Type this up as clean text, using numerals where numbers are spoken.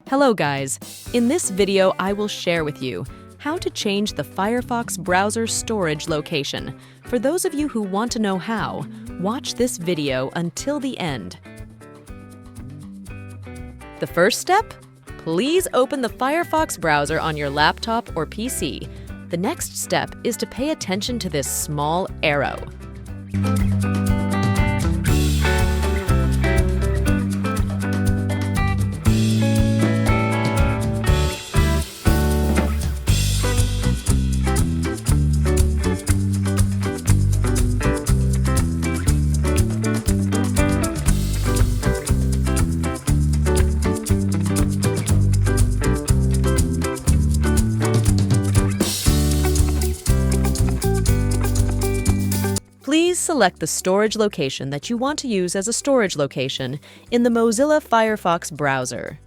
Hello guys! In this video I will share with you how to change the Firefox browser storage location. For those of you who want to know how, watch this video until the end. The first step? Please open the Firefox browser on your laptop or PC. The next step is to pay attention to this small arrow. Please select the storage location that you want to use as a storage location in the Mozilla Firefox browser.